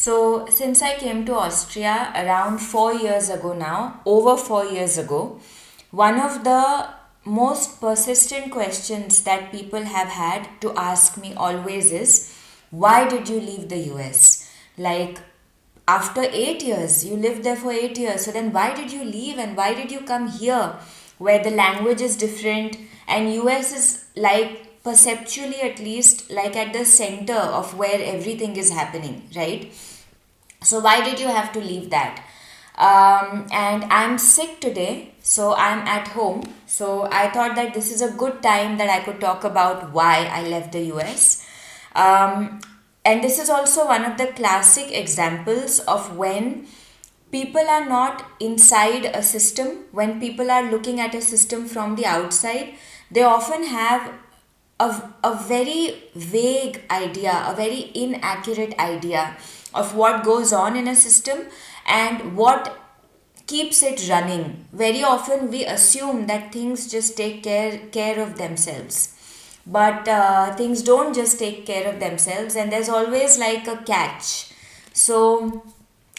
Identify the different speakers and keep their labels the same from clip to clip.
Speaker 1: So, since I came to Austria around 4 years ago now, over 4 years ago, one of the most persistent questions that people have had to ask me always is, why did you leave the US? Like, after 8 years, you lived there for 8 years, so then why did you leave and why did you come here where the language is different and US is like perceptually at least like at the center of where everything is happening, right? So why did you have to leave that? And I'm sick today, so I'm at home. So I thought that this is a good time that I could talk about why I left the US. Um, and this is also one of the classic examples of when people are not inside a system, when people are looking at a system from the outside, they often have a very vague idea, a very inaccurate idea of what goes on in a system and what keeps it running. Very often we assume that things just take care of themselves. But things don't just take care of themselves, and there's always like a catch. So,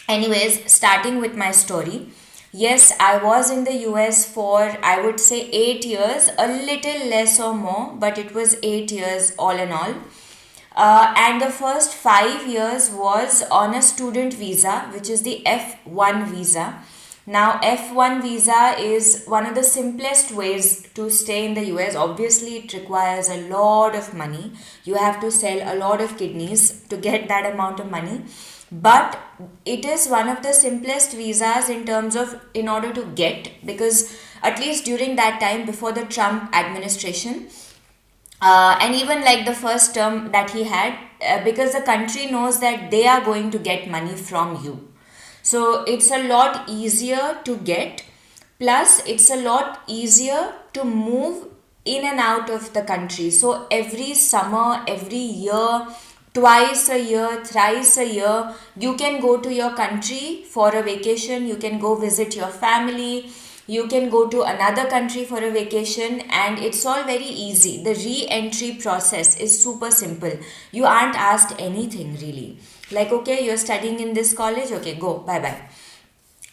Speaker 1: anyways, starting with my story. Yes, I was in the US for, I would say, 8 years, a little less or more, but it was 8 years all in all. And the first 5 years was on a student visa, which is the F1 visa. Now, F1 visa is one of the simplest ways to stay in the US. Obviously, it requires a lot of money. You have to sell a lot of kidneys to get that amount of money. But it is one of the simplest visas in terms of in order to get, because at least during that time before the Trump administration, and even like the first term that he had, because the country knows that they are going to get money from you, so it's a lot easier to get, plus it's a lot easier to move in and out of the country. So every summer, every year, twice a year, thrice a year, you can go to your country for a vacation, you can go visit your family, you can go to another country for a vacation, and it's all very easy. The re-entry process is super simple. You aren't asked anything really. Like, okay, you're studying in this college, okay, go, bye bye.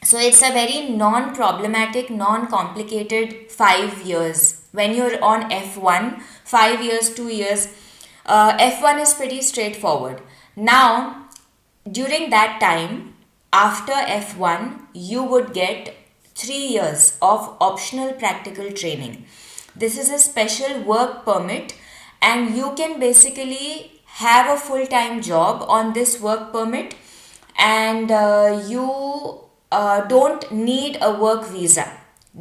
Speaker 1: So it's a very non-problematic, non-complicated 5 years. When you're on F1, 5 years, 2 years, F1 is pretty straightforward. Now, during that time, after F1, you would get 3 years of optional practical training. This is a special work permit, and you can basically have a full time job on this work permit, and you don't need a work visa.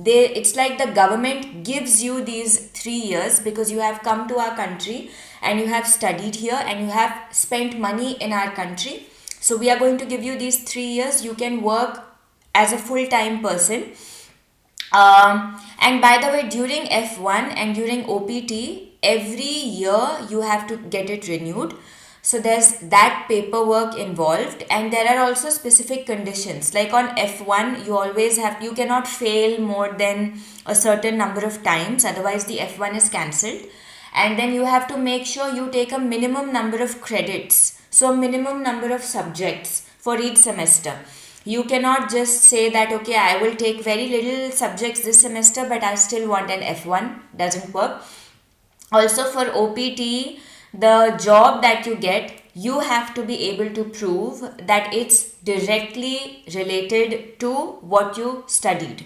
Speaker 1: It's like the government gives you these 3 years because you have come to our country and you have studied here and you have spent money in our country. So we are going to give you these 3 years. You can work as a full time person. And by the way, during F1 and during OPT, every year you have to get it renewed. So there's that paperwork involved, and there are also specific conditions. Like on F1, you cannot fail more than a certain number of times, otherwise the F1 is cancelled. And then you have to make sure you take a minimum number of credits, so a minimum number of subjects for each semester. You cannot just say that, okay, I will take very little subjects this semester, but I still want an F1. Doesn't work. Also, for OPT, the job that you get, you have to be able to prove that it's directly related to what you studied.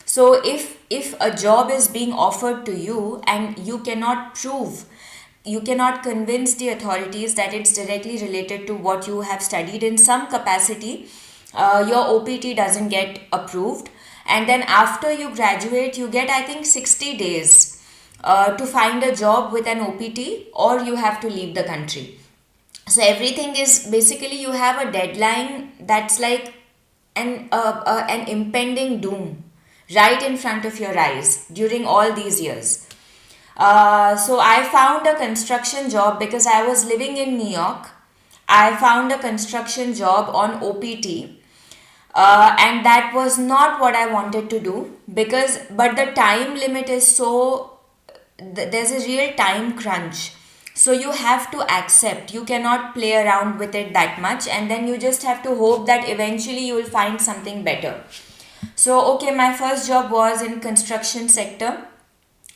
Speaker 1: So if a job is being offered to you and you cannot prove, you cannot convince the authorities that it's directly related to what you have studied in some capacity, your OPT doesn't get approved. And then after you graduate, you get, I think, 60 days to find a job with an OPT, or you have to leave the country. So everything is basically, you have a deadline that's like an impending doom right in front of your eyes during all these years. So I found a construction job because I was living in New York. I found a construction job on OPT, and that was not what I wanted to do, but the time limit is so, there's a real time crunch. So you have to accept, you cannot play around with it that much, and then you just have to hope that eventually you will find something better. So okay, my first job was in construction sector,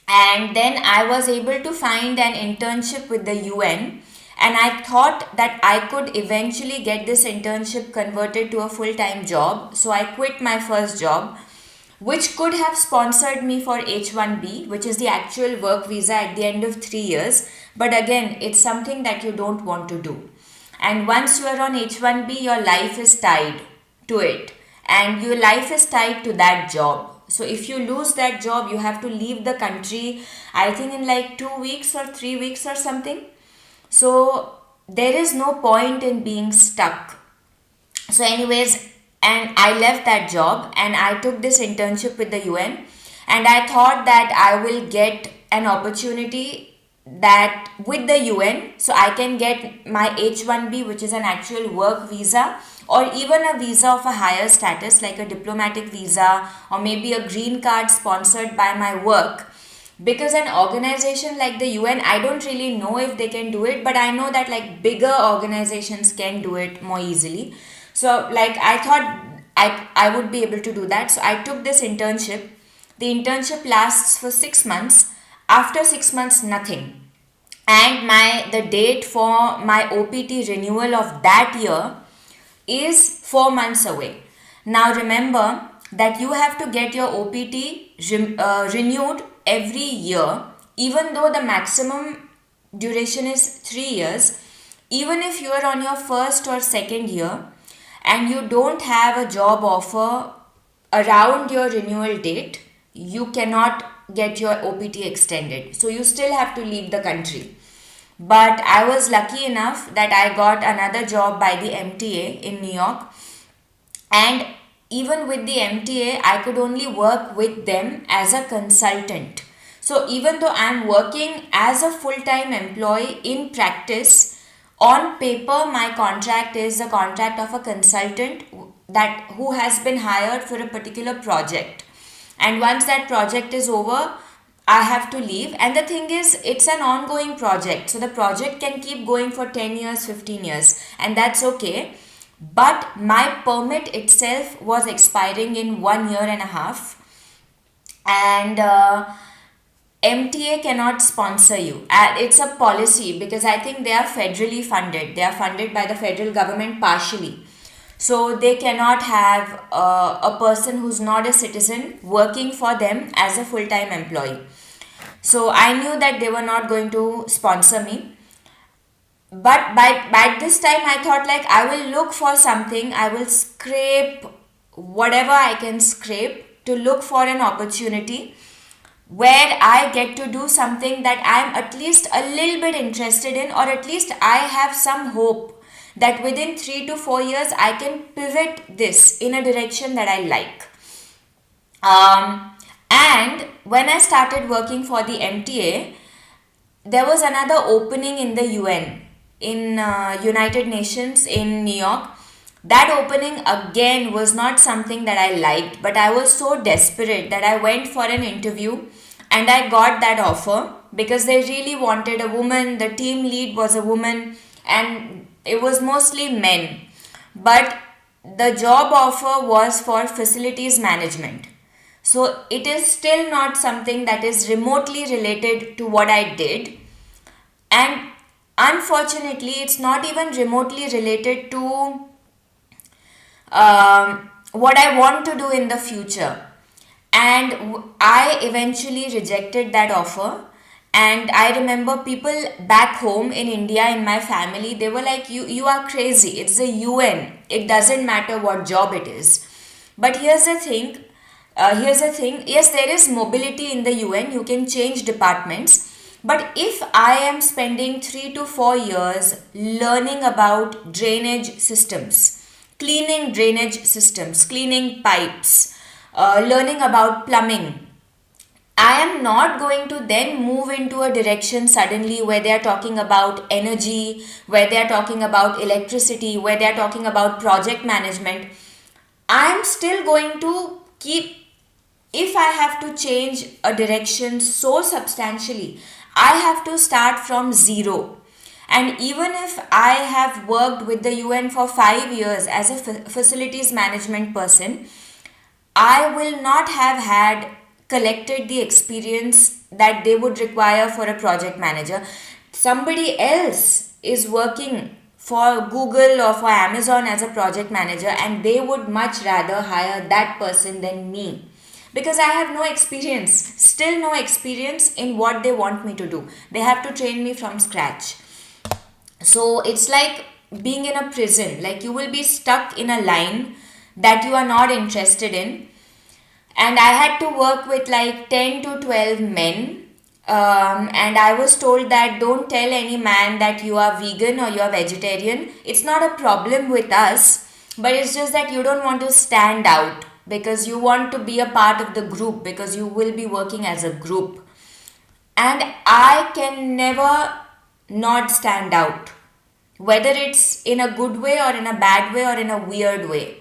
Speaker 1: and then I was able to find an internship with the UN, and I thought that I could eventually get this internship converted to a full-time job. So I quit my first job, which could have sponsored me for H1B, which is the actual work visa at the end of 3 years. But again, it's something that you don't want to do. And once you are on H1B, your life is tied to it, and your life is tied to that job. So if you lose that job, you have to leave the country, I think in like 2 weeks or 3 weeks or something. So there is no point in being stuck. So anyways, and I left that job and I took this internship with the UN, and I thought that I will get an opportunity that with the UN, so I can get my H1B, which is an actual work visa, or even a visa of a higher status like a diplomatic visa, or maybe a green card sponsored by my work. Because an organization like the UN, I don't really know if they can do it, but I know that like bigger organizations can do it more easily. So like I thought I would be able to do that. So I took this internship. The internship lasts for 6 months. After 6 months, nothing. And the date for my OPT renewal of that year is 4 months away. Now remember that you have to get your OPT renewed every year, even though the maximum duration is 3 years. Even if you are on your first or second year and you don't have a job offer around your renewal date, you cannot get your OPT extended. So you still have to leave the country. But I was lucky enough that I got another job by the MTA in New York. And even with the MTA, I could only work with them as a consultant. So even though I'm working as a full-time employee, in practice, on paper, my contract is a contract of a consultant that who has been hired for a particular project. And once that project is over, I have to leave. And the thing is, it's an ongoing project. So the project can keep going for 10 years, 15 years, and that's okay. But my permit itself was expiring in 1 year and a half. And MTA cannot sponsor you. It's a policy because I think they are federally funded. They are funded by the federal government partially. So they cannot have a person who's not a citizen working for them as a full-time employee. So I knew that they were not going to sponsor me. But by this time I thought like I will look for something. I will scrape whatever I can scrape to look for an opportunity where I get to do something that I'm at least a little bit interested in, or at least I have some hope that within 3 to 4 years I can pivot this in a direction that I like. And when I started working for the MTA, there was another opening in the UN, in United Nations in New York. That opening again was not something that I liked, but I was so desperate that I went for an interview and I got that offer because they really wanted a woman. The team lead was a woman and it was mostly men. But the job offer was for facilities management. So it is still not something that is remotely related to what I did. And unfortunately, it's not even remotely related to what I want to do in the future. And I eventually rejected that offer. And I remember people back home in India, in my family, they were like, you are crazy. It's the UN. It doesn't matter what job it is. But here's the thing. Yes, there is mobility in the UN. You can change departments. But if I am spending 3 to 4 years learning about drainage systems, cleaning drainage systems, cleaning pipes, learning about plumbing, I am not going to then move into a direction suddenly where they are talking about energy, where they are talking about electricity, where they are talking about project management. I am still going to keep, if I have to change a direction so substantially, I have to start from zero. And even if I have worked with the UN for 5 years as a facilities management person, I will not have had collected the experience that they would require for a project manager. Somebody else is working for Google or for Amazon as a project manager, and they would much rather hire that person than me because I have no experience, still no experience in what they want me to do. They have to train me from scratch. So it's like being in a prison, like you will be stuck in a line that you are not interested in. And I had to work with like 10 to 12 men. And I was told that don't tell any man that you are vegan or you are vegetarian. It's not a problem with us, but it's just that you don't want to stand out because you want to be a part of the group because you will be working as a group. And I can never not stand out, whether it's in a good way or in a bad way or in a weird way.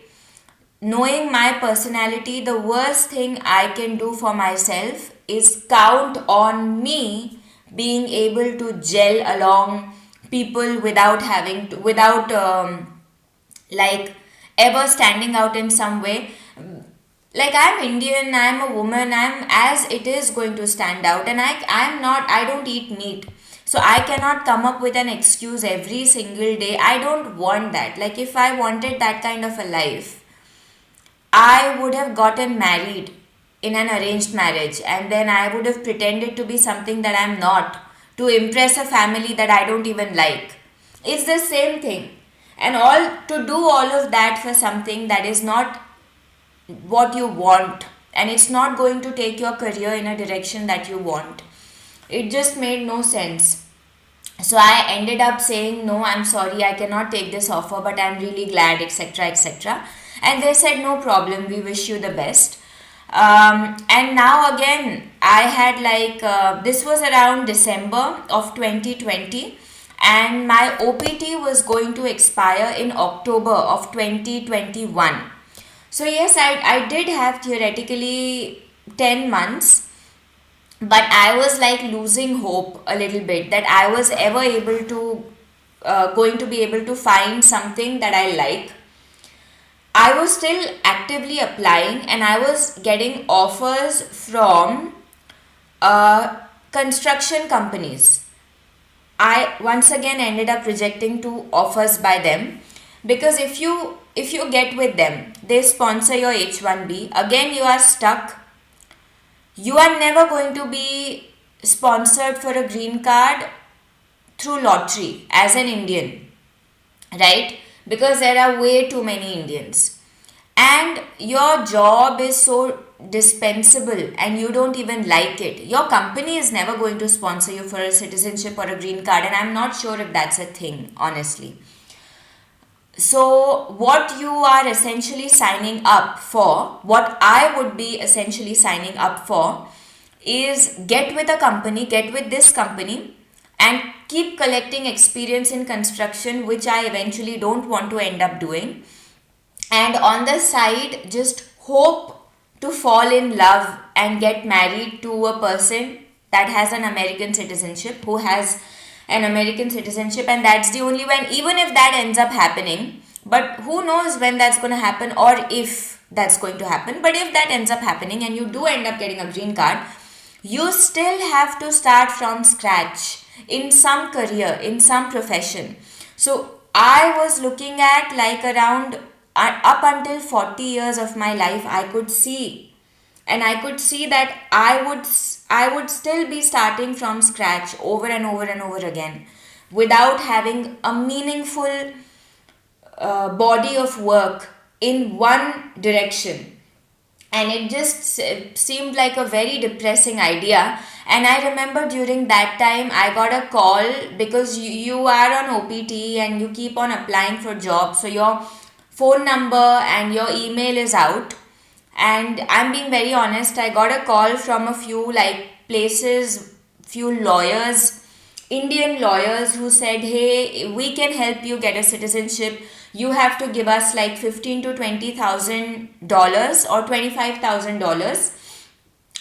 Speaker 1: Knowing my personality, the worst thing I can do for myself is count on me being able to gel along people without having to, without like ever standing out in some way. Like I'm Indian, I'm a woman, I'm as it is going to stand out, and I don't eat meat. So I cannot come up with an excuse every single day. I don't want that. Like if I wanted that kind of a life, I would have gotten married in an arranged marriage and then I would have pretended to be something that I'm not to impress a family that I don't even like. It's the same thing. And all to do all of that for something that is not what you want and it's not going to take your career in a direction that you want. It just made no sense. So I ended up saying, no, I'm sorry, I cannot take this offer, but I'm really glad, etc., etc. And they said, no problem, we wish you the best. And now again, I had this was around December of 2020, and my OPT was going to expire in October of 2021. So, yes, I did have theoretically 10 months, but I was like losing hope a little bit that I was ever able to, going to be able to find something that I like. I was still actively applying and I was getting offers from construction companies. I once again ended up rejecting two offers by them because if you get with them, they sponsor your H1B. Again, you are stuck. You are never going to be sponsored for a green card through lottery as an Indian, right? Because there are way too many Indians. And your job is so dispensable and you don't even like it. Your company is never going to sponsor you for a citizenship or a green card, and I'm not sure if that's a thing, honestly. So, what you are essentially signing up for, what I would be essentially signing up for, is get with a company, get with this company, and keep collecting experience in construction, which I eventually don't want to end up doing. And on the side, just hope to fall in love and get married to a person that has an American citizenship, who has an American citizenship, and that's the only one, even if that ends up happening. But who knows when that's going to happen or if that's going to happen. But if that ends up happening and you do end up getting a green card, you still have to start from scratch in some career, in some profession. So I was looking at like around up until 40 years of my life, I could see that I would still be starting from scratch over and over and over again without having a meaningful body of work in one direction. And it just seemed like a very depressing idea. And I remember during that time I got a call because you are on OPT and you keep on applying for jobs, so your phone number and your email is out. And I'm being very honest, I got a call from a few like places, few lawyers, Indian lawyers, who said, hey, we can help you get a citizenship. You have to give us like $15,000 to $20,000 or $25,000,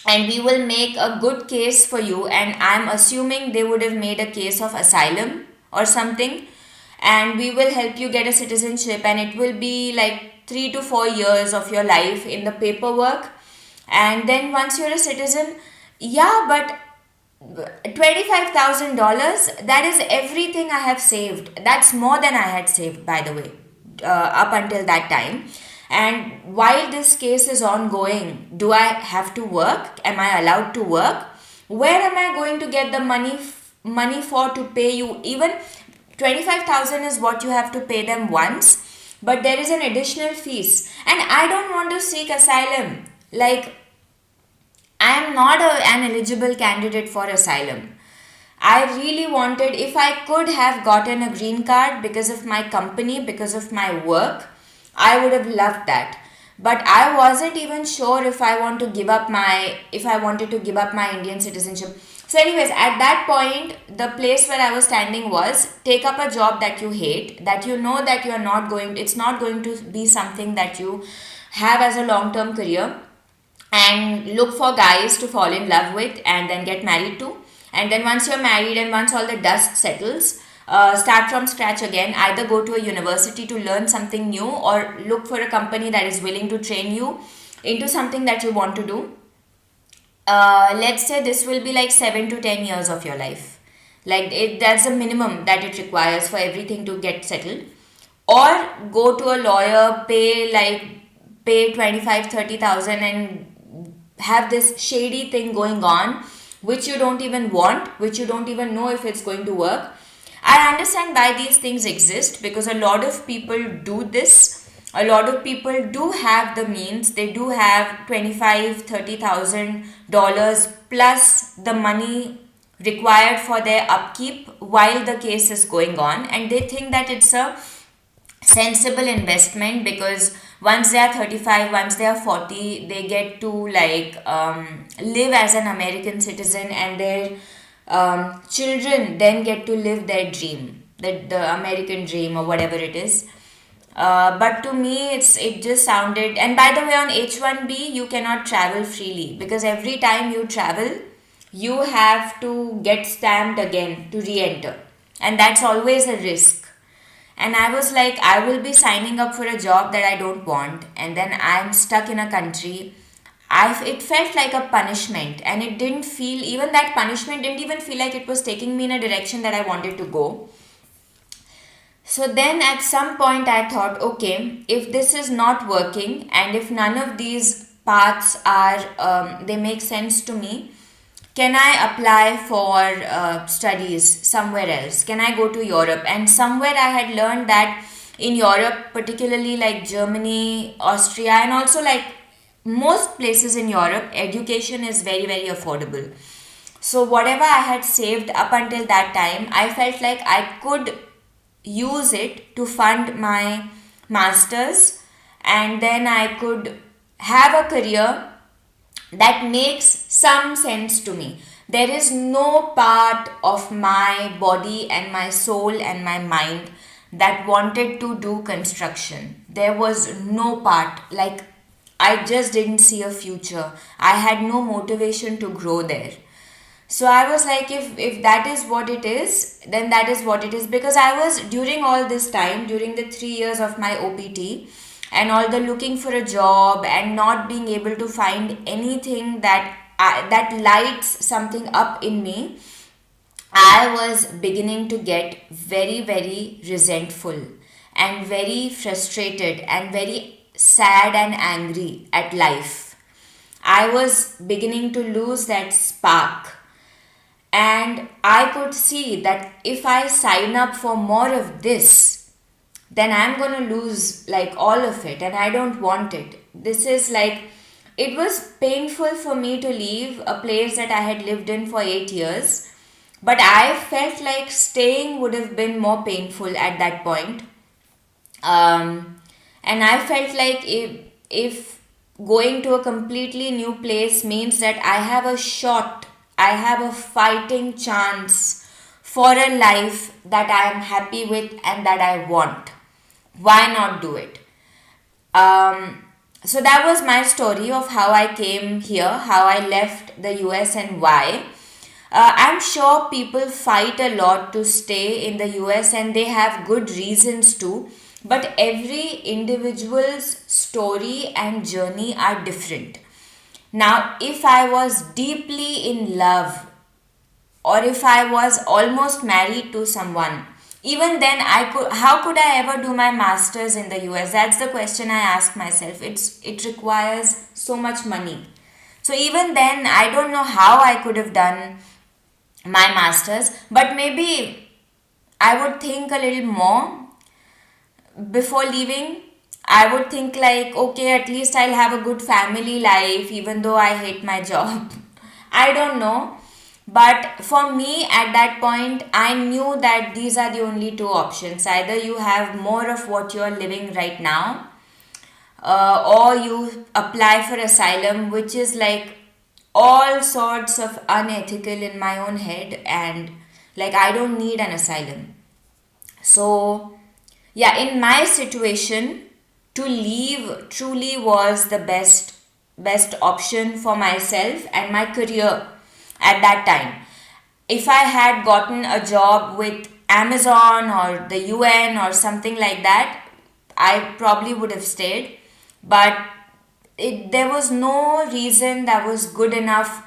Speaker 1: and we will make a good case for you, and I'm assuming they would have made a case of asylum or something, and we will help you get a citizenship, and it will be like 3 to 4 years of your life in the paperwork, and then once you're a citizen. Yeah, but $25,000, that is everything I have saved. That's more than I had saved, by the way, up until that time. And while this case is ongoing, do I have to work? Am I allowed to work? Where am I going to get the money for to pay you? Even 25,000 is what you have to pay them once, but there is an additional fees. And I don't want to seek asylum. Like, I am not an eligible candidate for asylum. I really wanted, if I could have gotten a green card because of my company, because of my work, I would have loved that. But I wasn't even sure if I wanted to give up my Indian citizenship. So, anyways, at that point, the place where I was standing was, take up a job that you hate, that you know that it's not going to be something that you have as a long term career, and look for guys to fall in love with and then get married to. And then once you're married and once all the dust settles, start from scratch again. Either go to a university to learn something new, or look for a company that is willing to train you into something that you want to do. Let's say this will be like 7 to 10 years of your life. Like that's the minimum that it requires for everything to get settled. Or go to a lawyer, pay 25-30,000 and have this shady thing going on, which you don't even want, which you don't even know if it's going to work. I understand why these things exist, because a lot of people do this. A lot of people do have the means. They do have 25-30,000 dollars plus the money required for their upkeep while the case is going on, and they think that it's a sensible investment, because once they are 35, once they are 40, they get to live as an American citizen, and their children then get to live their dream, the American dream or whatever it is. But to me, it just sounded. And by the way, on H1B, you cannot travel freely, because every time you travel, you have to get stamped again to re enter. And that's always a risk. And I was like, I will be signing up for a job that I don't want, and then I'm stuck in a country. It felt like a punishment, and it didn't feel, even that punishment didn't even feel like it was taking me in a direction that I wanted to go. So then at some point I thought, okay, if this is not working and if none of these paths they make sense to me, can I apply for studies somewhere else? Can I go to Europe? And somewhere I had learned that in Europe, particularly like Germany, Austria, and also like most places in Europe, education is very, very affordable. So, whatever I had saved up until that time, I felt like I could use it to fund my master's, and then I could have a career that makes some sense to me. There is no part of my body and my soul and my mind that wanted to do construction. There was no part. Like, I just didn't see a future. I had no motivation to grow there. So I was like, if that is what it is, then that is what it is. Because I was, during all this time, during the 3 years of my OPT, and all the looking for a job and not being able to find anything that lights something up in me, I was beginning to get very, very resentful and very frustrated and very sad and angry at life. I was beginning to lose that spark, and I could see that if I sign up for more of this, then I'm going to lose like all of it, and I don't want it. This is like, it was painful for me to leave a place that I had lived in for 8 years, but I felt like staying would have been more painful at that point. And I felt like if going to a completely new place means that I have a shot, I have a fighting chance for a life that I am happy with and that I want, why not do it? So that was my story of how I came here, how I left the US, and why. I'm sure people fight a lot to stay in the US and they have good reasons to, but every individual's story and journey are different. Now, if I was deeply in love, or if I was almost married to someone, even then I could how could I ever do my masters in the US? That's the question I ask myself. It requires so much money. So even then I don't know how I could have done my masters, but maybe I would think a little more before leaving. I would think like, okay, at least I'll have a good family life even though I hate my job. I don't know. But for me, at that point, I knew that these are the only two options. Either you have more of what you're living right now, or you apply for asylum, which is like all sorts of unethical in my own head, and like I don't need an asylum. So, yeah, in my situation, to leave truly was the best option for myself and my career at that time. If I had gotten a job with Amazon or the UN or something like that, I probably would have stayed. But there was no reason that was good enough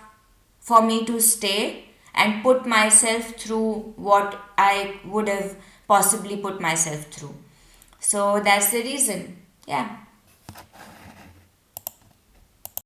Speaker 1: for me to stay and put myself through what I would have possibly put myself through. So that's the reason. Yeah.